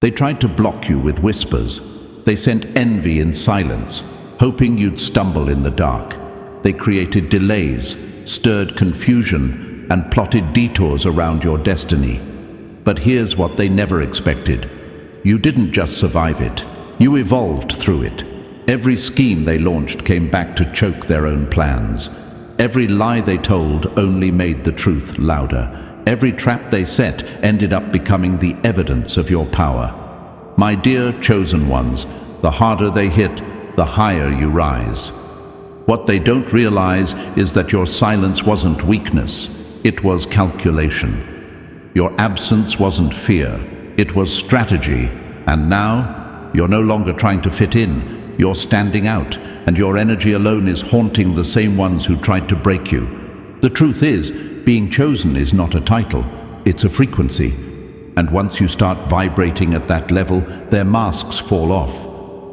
They tried to block you with whispers. They sent envy in silence, hoping you'd stumble in the dark. They created delays, stirred confusion, and plotted detours around your destiny. But here's what they never expected. You didn't just survive it. You evolved through it. Every scheme they launched came back to choke their own plans. Every lie they told only made the truth louder. Every trap they set ended up becoming the evidence of your power. My dear chosen ones, the harder they hit, the higher you rise. What they don't realize is that your silence wasn't weakness, it was calculation. Your absence wasn't fear, it was strategy. And now, you're no longer trying to fit in. You're standing out, and your energy alone is haunting the same ones who tried to break you. The truth is, being chosen is not a title, it's a frequency. And once you start vibrating at that level, their masks fall off.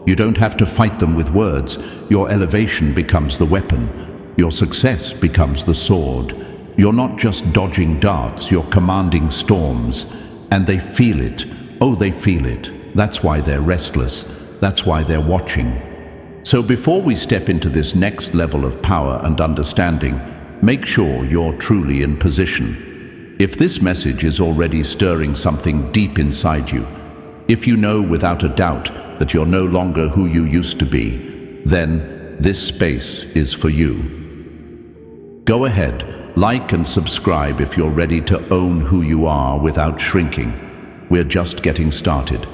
You don't have to fight them with words. Your elevation becomes the weapon. Your success becomes the sword. You're not just dodging darts, you're commanding storms. And they feel it. Oh, they feel it. That's why they're restless. That's why they're watching. So before we step into this next level of power and understanding, make sure you're truly in position. If this message is already stirring something deep inside you, if you know without a doubt that you're no longer who you used to be, then this space is for you. Go ahead, like and subscribe if you're ready to own who you are without shrinking. We're just getting started.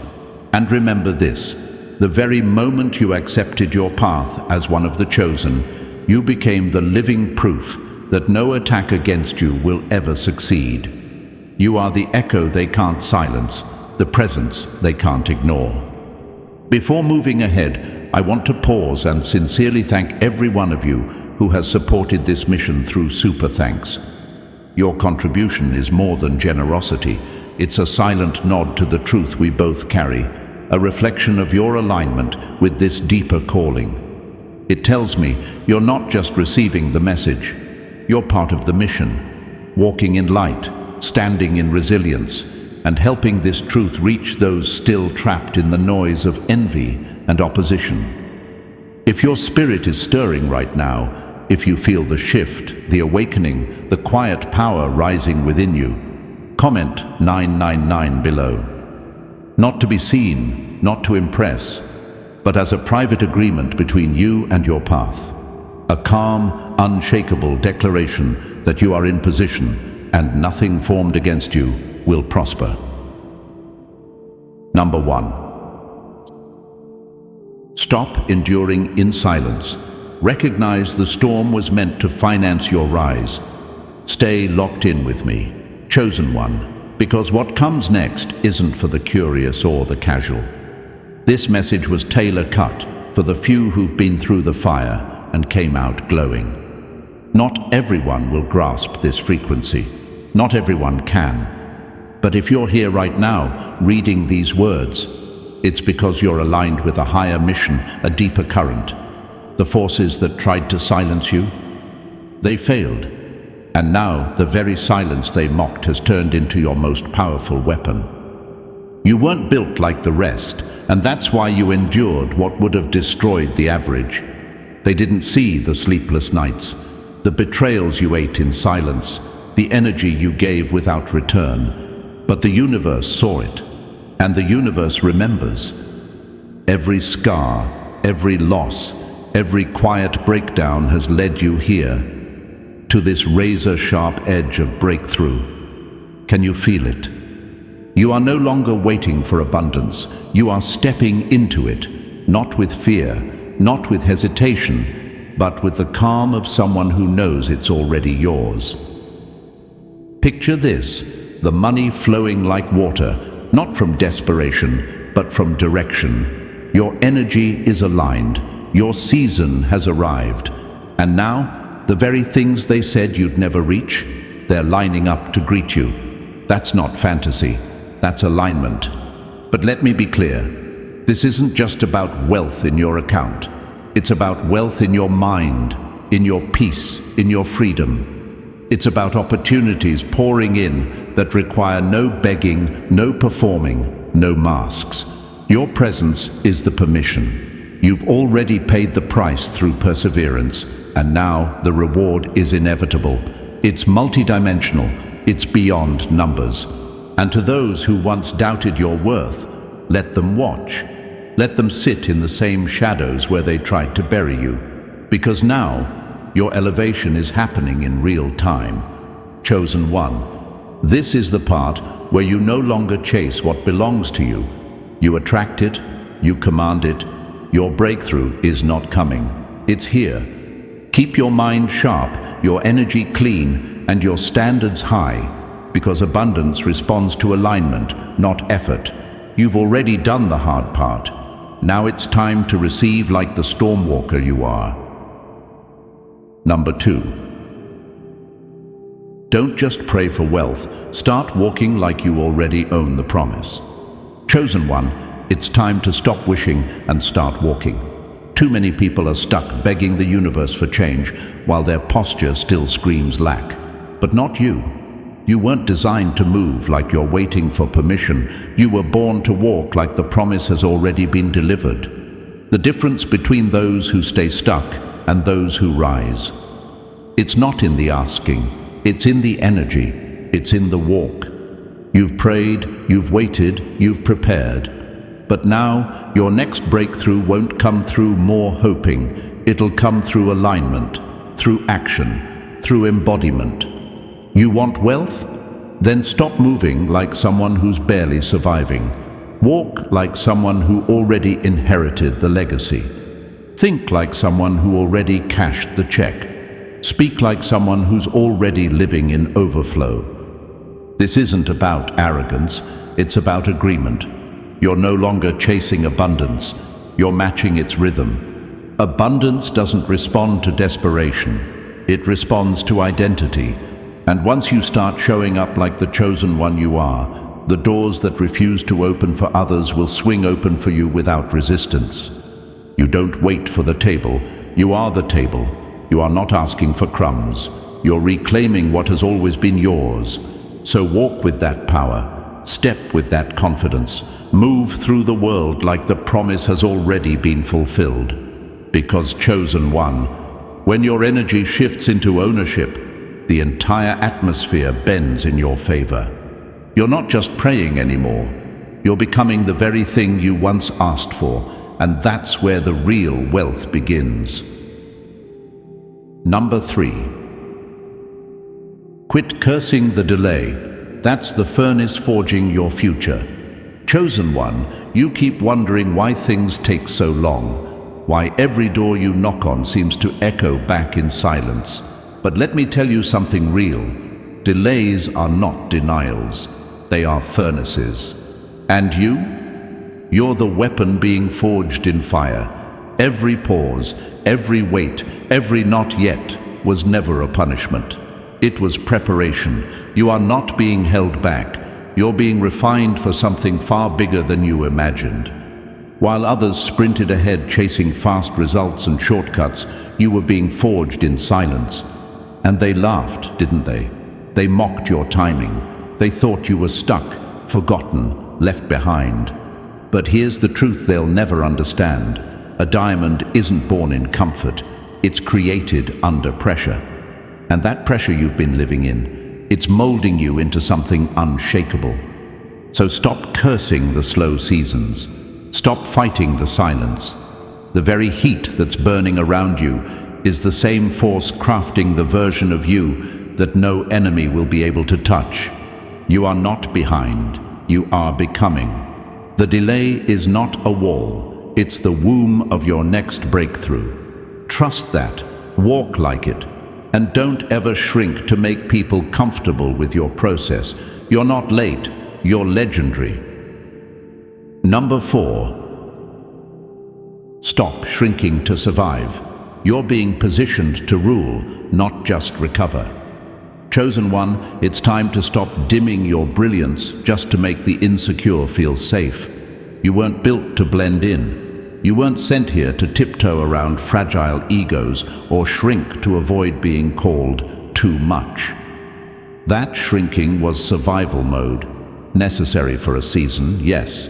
And remember this, the very moment you accepted your path as one of the chosen, you became the living proof that no attack against you will ever succeed. You are the echo they can't silence, the presence they can't ignore. Before moving ahead, I want to pause and sincerely thank every one of you who has supported this mission through Super Thanks. Your contribution is more than generosity. It's a silent nod to the truth we both carry, a reflection of your alignment with this deeper calling. It tells me you're not just receiving the message, you're part of the mission, walking in light, standing in resilience, and helping this truth reach those still trapped in the noise of envy and opposition. If your spirit is stirring right now, if you feel the shift, the awakening, the quiet power rising within you, comment 999 below. Not to be seen, not to impress, but as a private agreement between you and your path. A calm, unshakable declaration that you are in position and nothing formed against you will prosper. Number 1. Stop enduring in silence. Recognize the storm was meant to finance your rise. Stay locked in with me, chosen one. Because what comes next isn't for the curious or the casual. This message was tailor-cut for the few who've been through the fire and came out glowing. Not everyone will grasp this frequency. Not everyone can. But if you're here right now, reading these words, it's because you're aligned with a higher mission, a deeper current. The forces that tried to silence you, they failed. And now, the very silence they mocked has turned into your most powerful weapon. You weren't built like the rest, and that's why you endured what would have destroyed the average. They didn't see the sleepless nights, the betrayals you ate in silence, the energy you gave without return. But the universe saw it, and the universe remembers. Every scar, every loss, every quiet breakdown has led you here, to this razor-sharp edge of breakthrough. Can you feel it? You are no longer waiting for abundance. You are stepping into it, not with fear, not with hesitation, but with the calm of someone who knows it's already yours. Picture this, the money flowing like water, not from desperation, but from direction. Your energy is aligned. Your season has arrived. And now, the very things they said you'd never reach, they're lining up to greet you. That's not fantasy, that's alignment. But let me be clear, this isn't just about wealth in your account. It's about wealth in your mind, in your peace, in your freedom. It's about opportunities pouring in that require no begging, no performing, no masks. Your presence is the permission. You've already paid the price through perseverance, and now the reward is inevitable. It's multidimensional, it's beyond numbers. And to those who once doubted your worth, let them watch. Let them sit in the same shadows where they tried to bury you. Because now, your elevation is happening in real time. Chosen one, this is the part where you no longer chase what belongs to you. You attract it, you command it. Your breakthrough is not coming. It's here. Keep your mind sharp, your energy clean, and your standards high, because abundance responds to alignment, not effort. You've already done the hard part. Now it's time to receive like the stormwalker you are. Number 2. Don't just pray for wealth, start walking like you already own the promise. Chosen one, it's time to stop wishing and start walking. Too many people are stuck begging the universe for change while their posture still screams lack. But not you. You weren't designed to move like you're waiting for permission. You were born to walk like the promise has already been delivered. The difference between those who stay stuck and those who rise. It's not in the asking, it's in the energy, it's in the walk. You've prayed, you've waited, you've prepared. But now, your next breakthrough won't come through more hoping. It'll come through alignment, through action, through embodiment. You want wealth? Then stop moving like someone who's barely surviving. Walk like someone who already inherited the legacy. Think like someone who already cashed the check. Speak like someone who's already living in overflow. This isn't about arrogance, it's about agreement. You're no longer chasing abundance, you're matching its rhythm. Abundance doesn't respond to desperation, it responds to identity. And once you start showing up like the chosen one you are, the doors that refuse to open for others will swing open for you without resistance. You don't wait for the table, you are the table. You are not asking for crumbs, you're reclaiming what has always been yours. So walk with that power, step with that confidence, move through the world like the promise has already been fulfilled. Because chosen one, when your energy shifts into ownership, the entire atmosphere bends in your favor. You're not just praying anymore, you're becoming the very thing you once asked for, and that's where the real wealth begins. Number 3. Quit cursing the delay. That's the furnace forging your future. Chosen one, you keep wondering why things take so long, why every door you knock on seems to echo back in silence. But let me tell you something real. Delays are not denials. They are furnaces. And you? You're the weapon being forged in fire. Every pause, every wait, every not yet was never a punishment. It was preparation. You are not being held back. You're being refined for something far bigger than you imagined. While others sprinted ahead chasing fast results and shortcuts, you were being forged in silence. And they laughed, didn't they? They mocked your timing. They thought you were stuck, forgotten, left behind. But here's the truth they'll never understand. A diamond isn't born in comfort, it's created under pressure. And that pressure you've been living in, it's molding you into something unshakable. So stop cursing the slow seasons. Stop fighting the silence. The very heat that's burning around you is the same force crafting the version of you that no enemy will be able to touch. You are not behind, you are becoming. The delay is not a wall. It's the womb of your next breakthrough. Trust that, walk like it, and don't ever shrink to make people comfortable with your process. You're not late, you're legendary. Number 4. Stop shrinking to survive. You're being positioned to rule, not just recover. Chosen one, it's time to stop dimming your brilliance just to make the insecure feel safe. You weren't built to blend in. You weren't sent here to tiptoe around fragile egos or shrink to avoid being called too much. That shrinking was survival mode. necessary for a season, yes,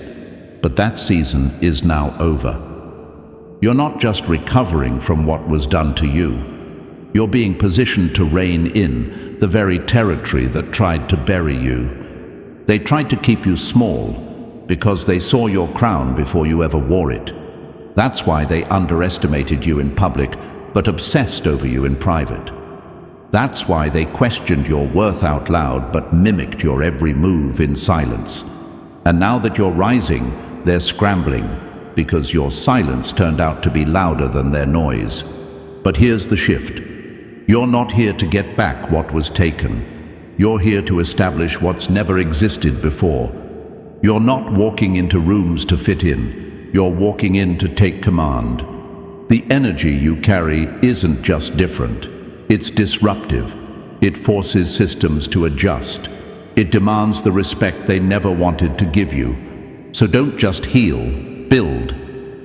but that season is now over. You're not just recovering from what was done to you. You're being positioned to reign in the very territory that tried to bury you. They tried to keep you small because they saw your crown before you ever wore it. That's why they underestimated you in public but obsessed over you in private. That's why they questioned your worth out loud but mimicked your every move in silence. And now that you're rising, they're scrambling because your silence turned out to be louder than their noise. But here's the shift. You're not here to get back what was taken. You're here to establish what's never existed before. You're not walking into rooms to fit in. You're walking in to take command. The energy you carry isn't just different. It's disruptive. It forces systems to adjust. It demands the respect they never wanted to give you. So don't just heal, build.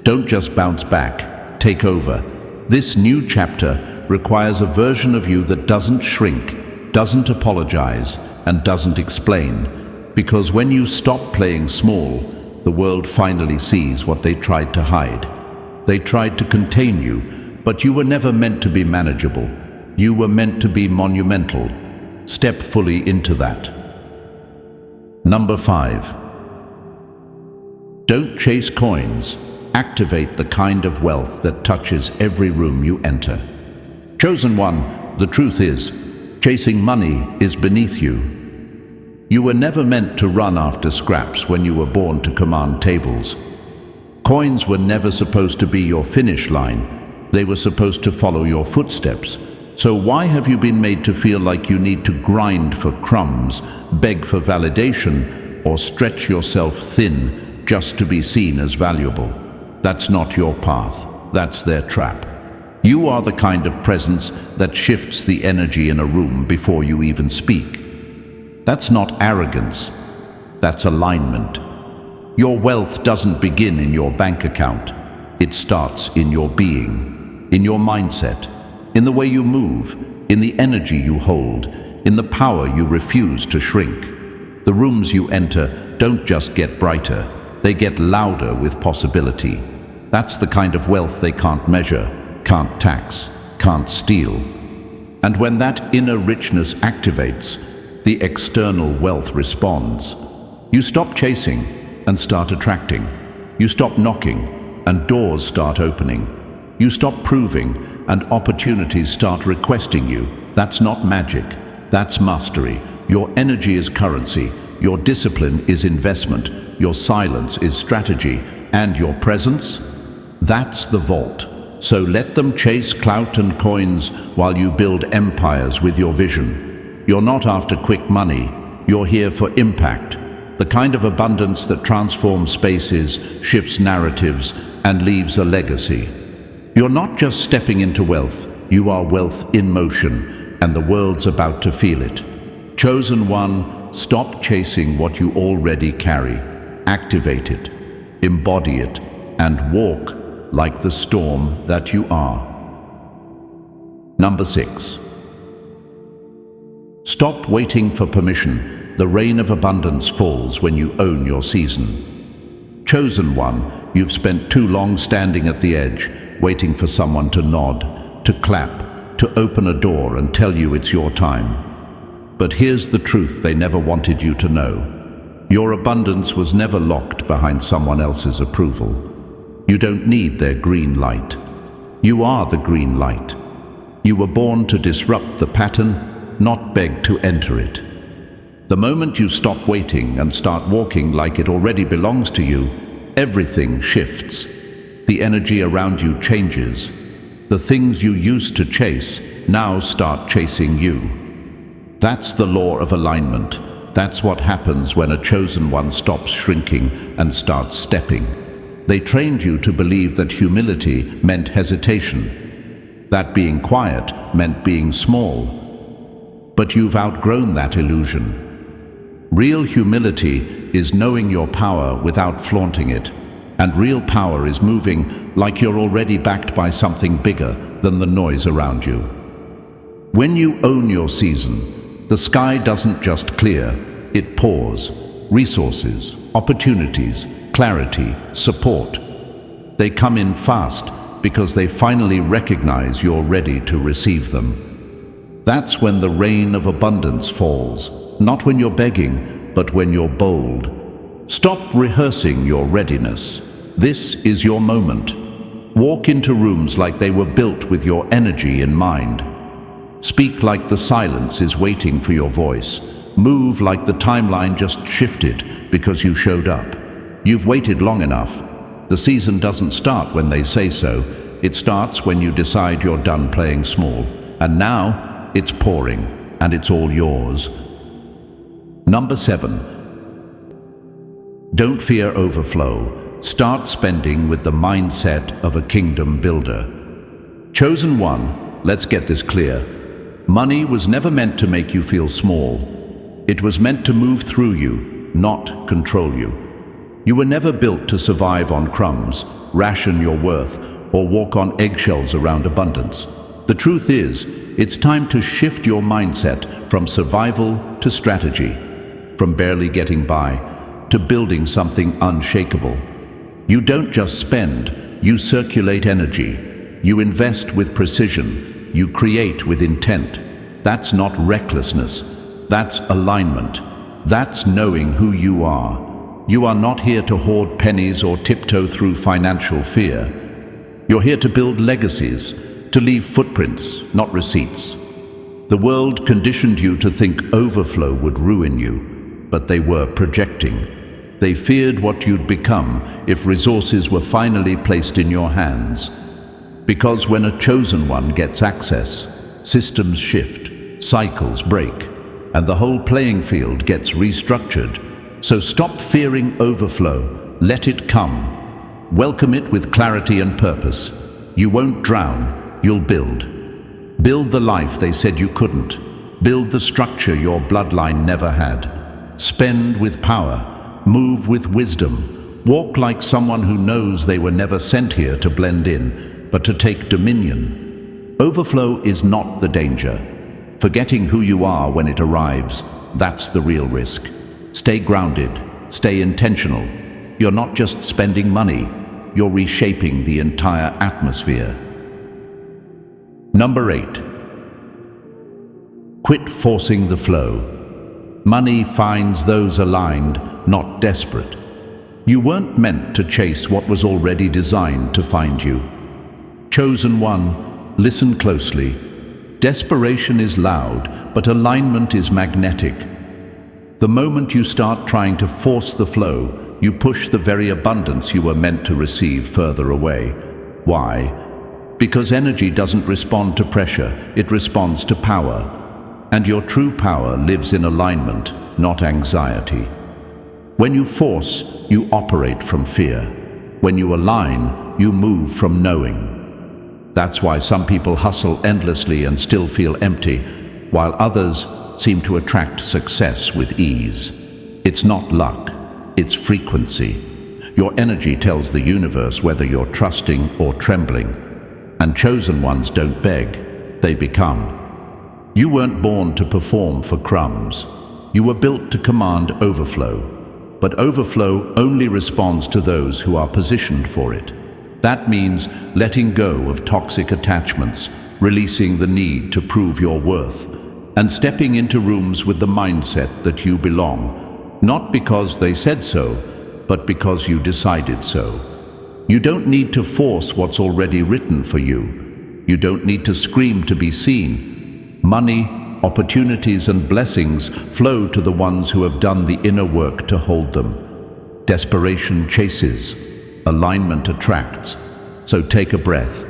Don't just bounce back, take over. This new chapter requires a version of you that doesn't shrink, doesn't apologize, and doesn't explain. Because when you stop playing small, the world finally sees what they tried to hide. They tried to contain you, but you were never meant to be manageable. You were meant to be monumental. Step fully into that. Number 5. Don't chase coins. Activate the kind of wealth that touches every room you enter. Chosen one, the truth is, chasing money is beneath you. You were never meant to run after scraps when you were born to command tables. Coins were never supposed to be your finish line. They were supposed to follow your footsteps. So why have you been made to feel like you need to grind for crumbs, beg for validation, or stretch yourself thin just to be seen as valuable? That's not your path. That's their trap. You are the kind of presence that shifts the energy in a room before you even speak. That's not arrogance. That's alignment. Your wealth doesn't begin in your bank account. It starts in your being, in your mindset, in the way you move, in the energy you hold, in the power you refuse to shrink. The rooms you enter don't just get brighter, they get louder with possibility. That's the kind of wealth they can't measure, can't tax, can't steal. And when that inner richness activates, the external wealth responds. You stop chasing and start attracting. You stop knocking and doors start opening. You stop proving and opportunities start requesting you. That's not magic. That's mastery. Your energy is currency. Your discipline is investment. Your silence is strategy. And your presence? That's the vault. So let them chase clout and coins while you build empires with your vision. You're not after quick money. You're here for impact. The kind of abundance that transforms spaces, shifts narratives, and leaves a legacy. You're not just stepping into wealth, you are wealth in motion, and the world's about to feel it. Chosen one, stop chasing what you already carry. Activate it, embody it, and walk like the storm that you are. Number 6. Stop waiting for permission. The rain of abundance falls when you own your season. Chosen one, you've spent too long standing at the edge, waiting for someone to nod, to clap, to open a door and tell you it's your time. But here's the truth they never wanted you to know. Your abundance was never locked behind someone else's approval. You don't need their green light. You are the green light. You were born to disrupt the pattern, not beg to enter it. The moment you stop waiting and start walking like it already belongs to you, everything shifts. The energy around you changes. The things you used to chase now start chasing you. That's the law of alignment. That's what happens when a chosen one stops shrinking and starts stepping. They trained you to believe that humility meant hesitation, that being quiet meant being small. But you've outgrown that illusion. Real humility is knowing your power without flaunting it, and real power is moving like you're already backed by something bigger than the noise around you. When you own your season, the sky doesn't just clear, it pours. resources, opportunities, clarity, support. They come in fast because they finally recognize you're ready to receive them. That's when the rain of abundance falls, not when you're begging, but when you're bold. Stop rehearsing your readiness. This is your moment. Walk into rooms like they were built with your energy in mind. Speak like the silence is waiting for your voice. Move like the timeline just shifted because you showed up. You've waited long enough. The season doesn't start when they say so. It starts when you decide you're done playing small. And now, it's pouring, and it's all yours. Number 7. Don't fear overflow. Start spending with the mindset of a kingdom builder. Chosen one, let's get this clear. Money was never meant to make you feel small. It was meant to move through you, not control you. You were never built to survive on crumbs, ration your worth, or walk on eggshells around abundance. The truth is, it's time to shift your mindset from survival to strategy, from barely getting by to building something unshakable. You don't just spend, you circulate energy. You invest with precision. You create with intent. That's not recklessness. That's alignment. That's knowing who you are. You are not here to hoard pennies or tiptoe through financial fear. You're here to build legacies, to leave footprints, not receipts. The world conditioned you to think overflow would ruin you, but they were projecting. They feared what you'd become if resources were finally placed in your hands. Because when a chosen one gets access, systems shift, cycles break, and the whole playing field gets restructured. So stop fearing overflow. Let it come. Welcome it with clarity and purpose. You won't drown, you'll build. Build the life they said you couldn't. Build the structure your bloodline never had. Spend with power. Move with wisdom. Walk like someone who knows they were never sent here to blend in, but to take dominion. Overflow is not the danger. Forgetting who you are when it arrives, that's the real risk. Stay grounded, stay intentional. You're not just spending money, you're reshaping the entire atmosphere. Number 8. Quit forcing the flow. Money finds those aligned, not desperate. You weren't meant to chase what was already designed to find you. Chosen one, listen closely. Desperation is loud, but alignment is magnetic. The moment you start trying to force the flow, you push the very abundance you were meant to receive further away. Why? Because energy doesn't respond to pressure, it responds to power. And your true power lives in alignment, not anxiety. When you force, you operate from fear. When you align, you move from knowing. That's why some people hustle endlessly and still feel empty, while others seem to attract success with ease. It's not luck, it's frequency. Your energy tells the universe whether you're trusting or trembling. And chosen ones don't beg, they become. You weren't born to perform for crumbs. You were built to command overflow. But overflow only responds to those who are positioned for it. That means letting go of toxic attachments, releasing the need to prove your worth, and stepping into rooms with the mindset that you belong, not because they said so, but because you decided so. You don't need to force what's already written for you. You don't need to scream to be seen. Money, opportunities, and blessings flow to the ones who have done the inner work to hold them. Desperation chases, alignment attracts. So take a breath.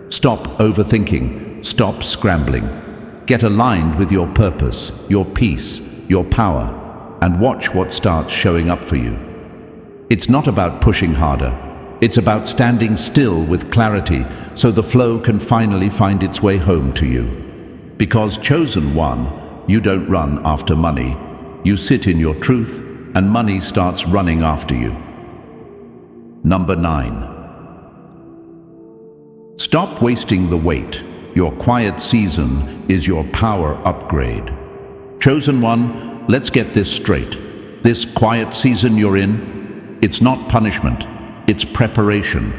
Stop overthinking, stop scrambling. Get aligned with your purpose, your peace, your power, and watch what starts showing up for you. It's not about pushing harder. It's about standing still with clarity so the flow can finally find its way home to you. Because chosen one, you don't run after money. You sit in your truth, and money starts running after you. Number 9. Stop wasting the wait. Your quiet season is your power upgrade. Chosen one, let's get this straight. This quiet season you're in, it's not punishment, it's preparation.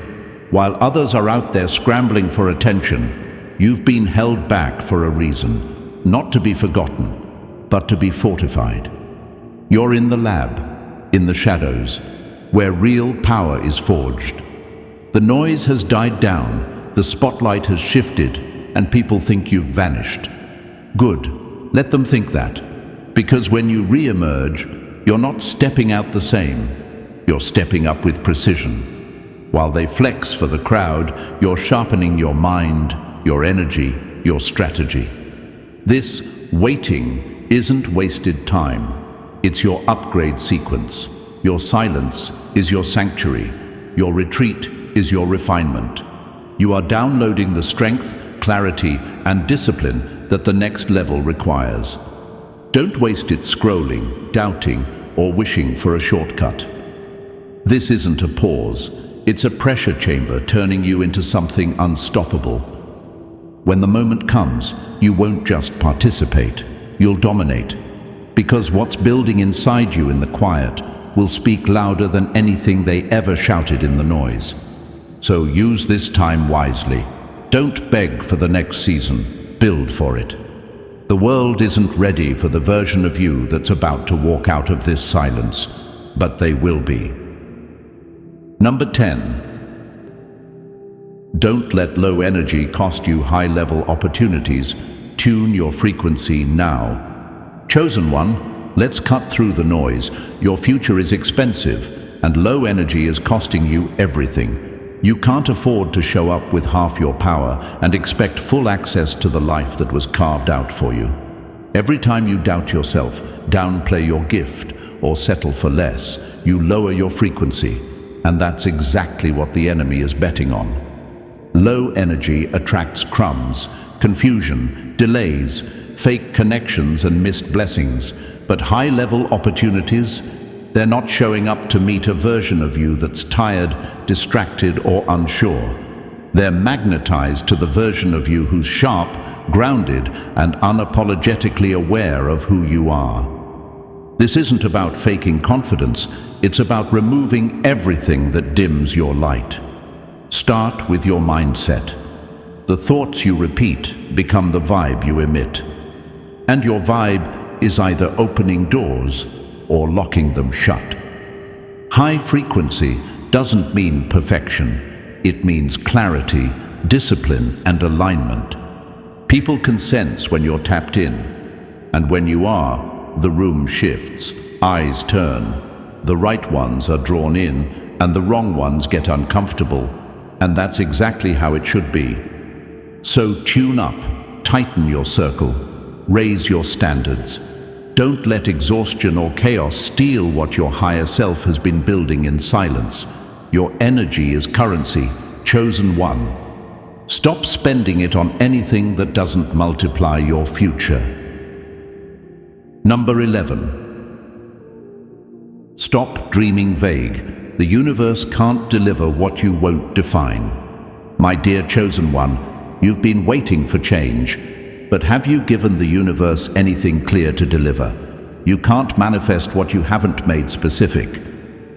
While others are out there scrambling for attention, you've been held back for a reason, not to be forgotten, but to be fortified. You're in the lab, in the shadows, where real power is forged. The noise has died down, the spotlight has shifted, and people think you've vanished. Good, let them think that, because when you re-emerge, you're not stepping out the same, you're stepping up with precision. While they flex for the crowd, you're sharpening your mind, your energy, your strategy. This waiting isn't wasted time. It's your upgrade sequence. Your silence is your sanctuary. Your retreat is your refinement. You are downloading the strength, clarity, and discipline that the next level requires. Don't waste it scrolling, doubting, or wishing for a shortcut. This isn't a pause. It's a pressure chamber turning you into something unstoppable. When the moment comes, you won't just participate, you'll dominate. Because what's building inside you in the quiet will speak louder than anything they ever shouted in the noise. So use this time wisely. Don't beg for the next season, build for it. The world isn't ready for the version of you that's about to walk out of this silence, but they will be. Number 10. Don't let low energy cost you high-level opportunities. Tune your frequency now. Chosen one, let's cut through the noise. Your future is expensive, and low energy is costing you everything. You can't afford to show up with half your power and expect full access to the life that was carved out for you. Every time you doubt yourself, downplay your gift, or settle for less, you lower your frequency, and that's exactly what the enemy is betting on. Low energy attracts crumbs, confusion, delays, fake connections, and missed blessings, but high-level opportunities, they're not showing up to meet a version of you that's tired, distracted, or unsure. They're magnetized to the version of you who's sharp, grounded, and unapologetically aware of who you are. This isn't about faking confidence, it's about removing everything that dims your light. Start with your mindset. The thoughts you repeat become the vibe you emit. And your vibe is either opening doors or locking them shut. High frequency doesn't mean perfection. It means clarity, discipline, and alignment. People can sense when you're tapped in. And when you are, the room shifts, eyes turn. The right ones are drawn in, and the wrong ones get uncomfortable. And that's exactly how it should be. So tune up, tighten your circle, raise your standards. Don't let exhaustion or chaos steal what your higher self has been building in silence. Your energy is currency, chosen one. Stop spending it on anything that doesn't multiply your future. Number 11. Stop dreaming vague. The universe can't deliver what you won't define. My dear chosen one, you've been waiting for change. But have you given the universe anything clear to deliver? You can't manifest what you haven't made specific.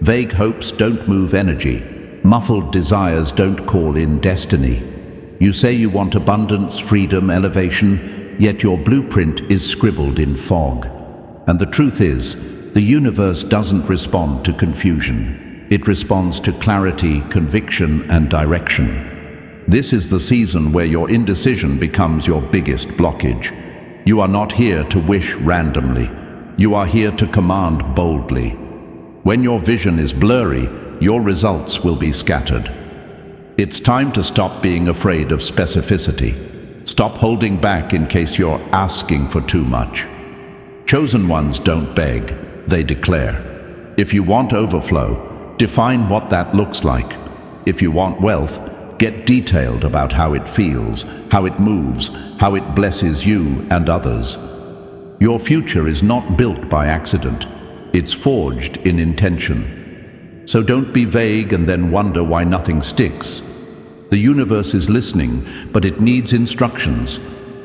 Vague hopes don't move energy. Muffled desires don't call in destiny. You say you want abundance, freedom, elevation, yet your blueprint is scribbled in fog. And the truth is, the universe doesn't respond to confusion. It responds to clarity, conviction, and direction. This is the season where your indecision becomes your biggest blockage. You are not here to wish randomly. You are here to command boldly. When your vision is blurry, your results will be scattered. It's time to stop being afraid of specificity. Stop holding back in case you're asking for too much. Chosen ones don't beg, they declare. If you want overflow, define what that looks like. If you want wealth, get detailed about how it feels, how it moves, how it blesses you and others. Your future is not built by accident. It's forged in intention. So don't be vague and then wonder why nothing sticks. The universe is listening, but it needs instructions.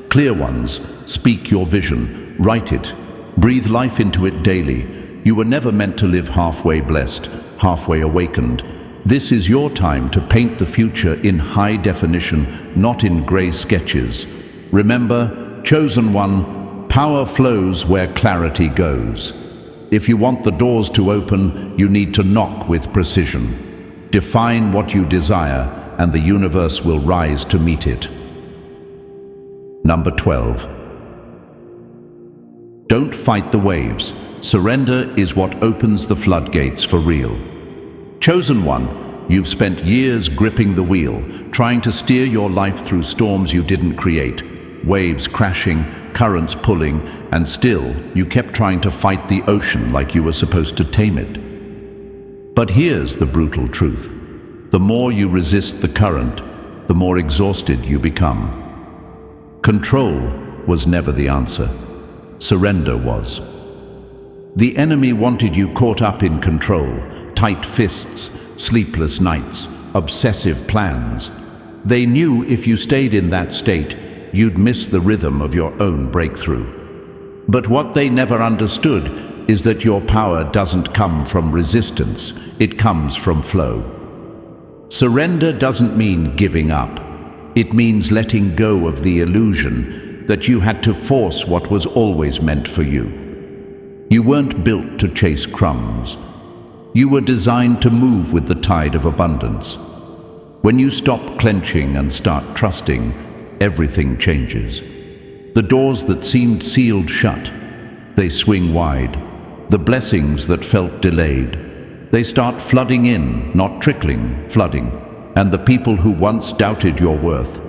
Clear ones. Speak your vision. Write it. Breathe life into it daily. You were never meant to live halfway blessed, halfway awakened. This is your time to paint the future in high definition, not in gray sketches. Remember, chosen one, power flows where clarity goes. If you want the doors to open, you need to knock with precision. Define what you desire, and the universe will rise to meet it. Number 12. Don't fight the waves. Surrender is what opens the floodgates for real. Chosen one, you've spent years gripping the wheel, trying to steer your life through storms you didn't create. Waves crashing, currents pulling, and still you kept trying to fight the ocean like you were supposed to tame it. But here's the brutal truth. The more you resist the current, the more exhausted you become. Control was never the answer. Surrender was. The enemy wanted you caught up in control, tight fists, sleepless nights, obsessive plans. They knew if you stayed in that state, you'd miss the rhythm of your own breakthrough. But what they never understood is that your power doesn't come from resistance, it comes from flow. Surrender doesn't mean giving up. It means letting go of the illusion that you had to force what was always meant for you. You weren't built to chase crumbs. You were designed to move with the tide of abundance. When you stop clenching and start trusting, everything changes. The doors that seemed sealed shut, they swing wide. The blessings that felt delayed, they start flooding in, not trickling, flooding. And the people who once doubted your worth,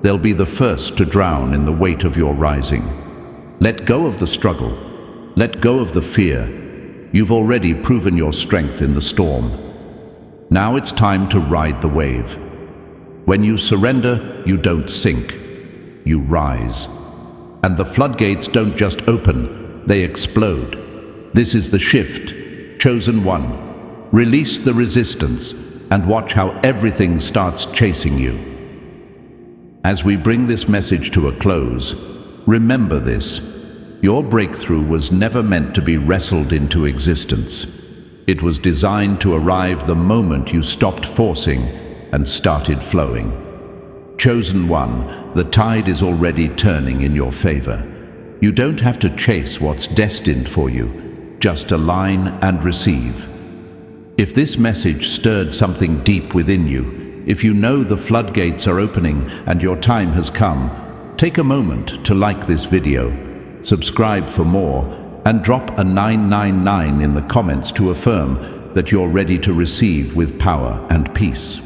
they'll be the first to drown in the weight of your rising. Let go of the struggle. Let go of the fear. You've already proven your strength in the storm. Now it's time to ride the wave. When you surrender, you don't sink. You rise. And the floodgates don't just open, they explode. This is the shift. Chosen one. Release the resistance and watch how everything starts chasing you. As we bring this message to a close, remember this. Your breakthrough was never meant to be wrestled into existence. It was designed to arrive the moment you stopped forcing and started flowing. Chosen one, the tide is already turning in your favor. You don't have to chase what's destined for you, just align and receive. If this message stirred something deep within you, if you know the floodgates are opening and your time has come, take a moment to like this video, subscribe for more, and drop a 999 in the comments to affirm that you're ready to receive with power and peace.